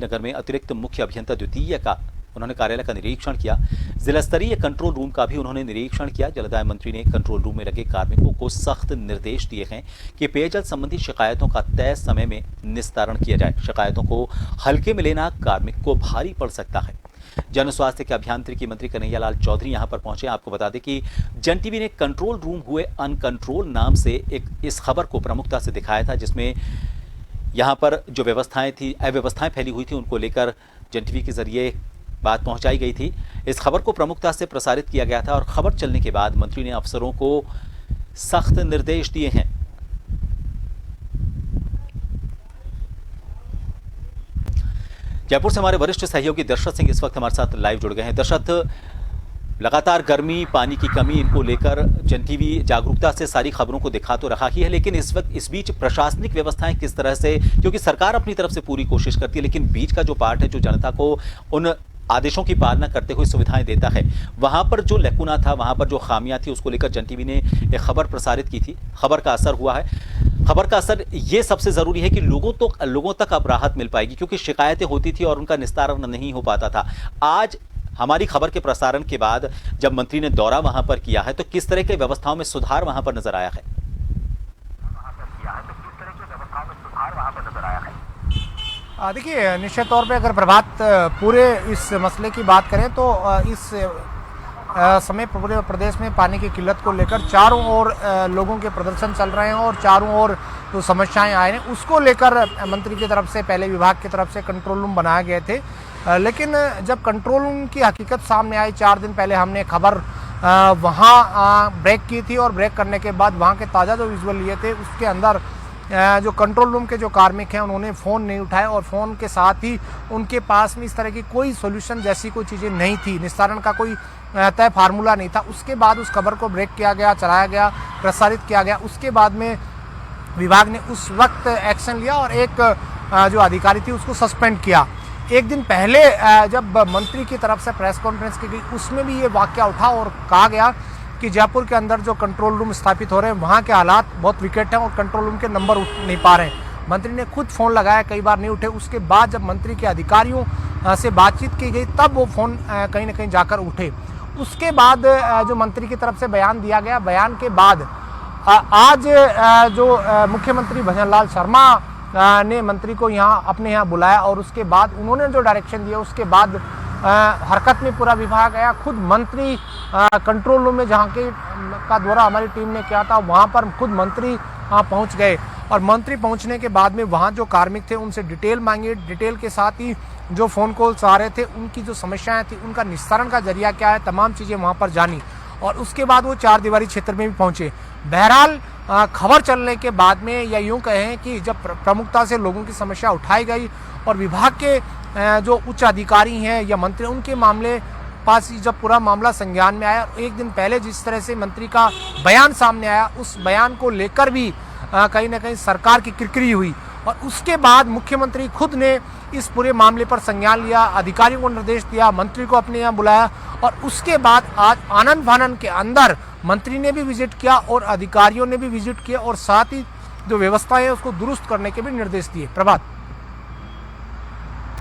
नगर में अतिरिक्त मुख्य अभियंता द्वितीय का उन्होंने कार्यालय का निरीक्षण किया। जिला स्तरीय कंट्रोल रूम का भी उन्होंने निरीक्षण किया। जलदाय मंत्री ने कंट्रोल रूम में लगे कार्मिकों को सख्त निर्देश दिए हैं कि पेयजल संबंधी शिकायतों का तय समय में निस्तारण किया जाए। शिकायतों को हल्के में लेना कार्मिक को भारी पड़ सकता है। जन स्वास्थ्य के अभियांत्रिकी मंत्री कन्हैयालाल चौधरी यहां पर पहुंचे। आपको बता दें कि जन टीवी ने कंट्रोल रूम हुए अनकंट्रोल नाम से इस खबर को प्रमुखता से दिखाया था, जिसमें यहां पर जो व्यवस्थाएं थी, अव्यवस्थाएं फैली हुई थी, उनको लेकर जन टीवी के जरिए बात पहुंचाई गई थी। इस खबर को प्रमुखता से प्रसारित किया गया था और खबर चलने के बाद मंत्री ने अफसरों को सख्त निर्देश दिए हैं। जयपुर से हमारे वरिष्ठ सहयोगी दशरथ सिंह इस वक्त हमारे साथ लाइव जुड़ गए हैं। दशरथ, लगातार गर्मी, पानी की कमी, इनको लेकर जन टीवी जागरूकता से सारी खबरों को दिखा तो रहा ही है, लेकिन इस वक्त इस बीच प्रशासनिक व्यवस्थाएं किस तरह से, क्योंकि सरकार अपनी तरफ से पूरी कोशिश करती है, लेकिन बीच का जो पार्ट है, जो जनता को उन आदेशों की पालना करते हुए सुविधाएं देता है, वहां पर जो लैकुना था, वहां पर जो खामियां थी, उसको लेकर जन टीवी ने एक खबर प्रसारित की थी। खबर का असर हुआ है। खबर का असर ये सबसे जरूरी है कि लोगों तक अब राहत मिल पाएगी, क्योंकि शिकायतें होती थी और उनका निस्तारण नहीं हो पाता था। आज हमारी खबर के प्रसारण के बाद जब मंत्री ने दौरा वहां पर किया है, तो किस तरह की व्यवस्थाओं में सुधार वहां पर नजर आया है? देखिए, निश्चित तौर पे अगर प्रभात पूरे इस मसले की बात करें तो इस समय पूरे प्रदेश में पानी की किल्लत को लेकर चारों ओर लोगों के प्रदर्शन चल रहे हैं और चारों ओर जो समस्याएं आए हैं उसको लेकर मंत्री की तरफ से, पहले विभाग की तरफ से कंट्रोल रूम बनाए गए थे। लेकिन जब कंट्रोल रूम की हकीकत सामने आई, 4 दिन पहले हमने खबर वहाँ ब्रेक की थी और ब्रेक करने के बाद वहाँ के ताज़ा जो विजुअल लिए थे, उसके अंदर जो कंट्रोल रूम के जो कार्मिक हैं उन्होंने फ़ोन नहीं उठाए और फ़ोन के साथ ही उनके पास में इस तरह की कोई सोल्यूशन जैसी कोई चीज़ें नहीं थी, निस्तारण का कोई तय फार्मूला नहीं था। उसके बाद उस खबर को ब्रेक किया गया, चलाया गया, प्रसारित किया गया। उसके बाद में विभाग ने उस वक्त एक्शन लिया और एक जो अधिकारी थी उसको सस्पेंड किया। एक दिन पहले जब मंत्री की तरफ से प्रेस कॉन्फ्रेंस की गई, उसमें भी ये वाकया उठा और कहा गया कि जयपुर के अंदर जो कंट्रोल रूम स्थापित हो रहे हैं वहाँ के हालात बहुत विकट हैं और कंट्रोल रूम के नंबर उठ नहीं पा रहे हैं। मंत्री ने खुद फ़ोन लगाया, कई बार नहीं उठे। उसके बाद जब मंत्री के अधिकारियों से बातचीत की गई, तब वो फ़ोन कहीं ना कहीं जाकर उठे। उसके बाद जो मंत्री की तरफ से बयान दिया गया, बयान के बाद आज जो मुख्यमंत्री भजनलाल शर्मा ने मंत्री को यहाँ अपने यहाँ बुलाया और उसके बाद उन्होंने जो डायरेक्शन दिया, उसके बाद हरकत में पूरा विभाग आया। खुद मंत्री कंट्रोल रूम में जहाँ का दौरा हमारी टीम ने किया था, वहाँ पर खुद मंत्री पहुँच गए और मंत्री पहुँचने के बाद में वहाँ जो कार्मिक थे उनसे डिटेल मांगी। डिटेल के साथ ही जो फ़ोन कॉल्स आ रहे थे, उनकी जो समस्याएं थी, उनका निस्तारण का जरिया क्या है, तमाम चीज़ें वहाँ पर जानी और उसके बाद वो 4 दीवारी क्षेत्र में भी पहुँचे। बहरहाल खबर चलने के बाद में, या यूँ कहें कि जब प्रमुखता से लोगों की समस्या उठाई गई और विभाग के जो उच्च अधिकारी हैं या मंत्री, उनके मामले पास जब पूरा मामला संज्ञान में आया, एक दिन पहले जिस तरह से मंत्री का बयान सामने आया, उस बयान को लेकर भी कहीं ना कहीं सरकार की किरकिरी हुई और उसके बाद मुख्यमंत्री खुद ने इस पूरे मामले पर संज्ञान लिया, अधिकारियों को निर्देश दिया, मंत्री को अपने यहाँ बुलाया और उसके बाद आज आनन फानन के अंदर मंत्री ने भी विजिट किया और अधिकारियों ने भी विजिट किया और साथ ही जो व्यवस्था है उसको दुरुस्त करने के भी निर्देश दिए। प्रभात,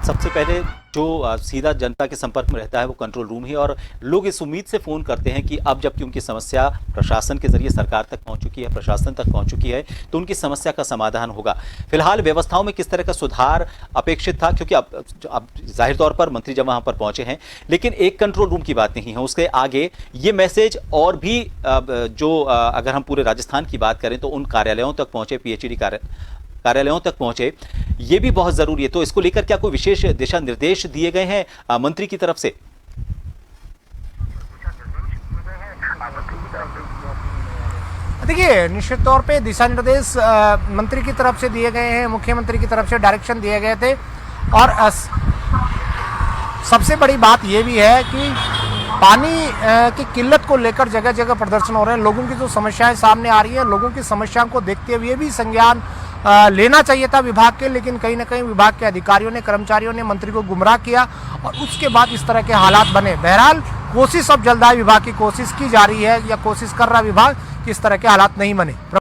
सबसे पहले जो सीधा जनता के संपर्क में रहता है वो कंट्रोल रूम ही, और लोग इस उम्मीद से फ़ोन करते हैं कि अब जबकि उनकी समस्या प्रशासन के जरिए सरकार तक पहुंच चुकी है, प्रशासन तक पहुंच चुकी है, तो उनकी समस्या का समाधान होगा। फिलहाल व्यवस्थाओं में किस तरह का सुधार अपेक्षित था, क्योंकि अब जाहिर तौर पर मंत्री जब वहां पर पहुंचे हैं, लेकिन एक कंट्रोल रूम की बात नहीं है, उसके आगे ये मैसेज और भी जो अगर हम पूरे राजस्थान की बात करें तो उन कार्यालयों तक पहुंचे, PHED कार्यालयों तक पहुंचे, ये भी बहुत जरूरी है। तो इसको लेकर क्या कोई विशेष दिशा निर्देश दिए गए हैं मंत्री की तरफ से? देखिए, निश्चित तौर पे दिशा निर्देश मंत्री की तरफ से दिए गए हैं, मुख्यमंत्री की तरफ से डायरेक्शन दिए गए थे और सबसे बड़ी बात ये भी है कि पानी की किल्लत को लेकर जगह जगह प्रदर्शन हो रहे हैं। लोगों की जो समस्याएं सामने आ रही हैं, लोगों की समस्याओं को देखते हुए भी संज्ञान लेना चाहिए था विभाग के, लेकिन कहीं ना कहीं विभाग के अधिकारियों ने, कर्मचारियों ने मंत्री को गुमराह किया और उसके बाद इस तरह के हालात बने। बहरहाल कोशिश अब जल्द विभाग की कोशिश की जा रही है या कोशिश कर रहा विभाग कि इस तरह के हालात नहीं बने।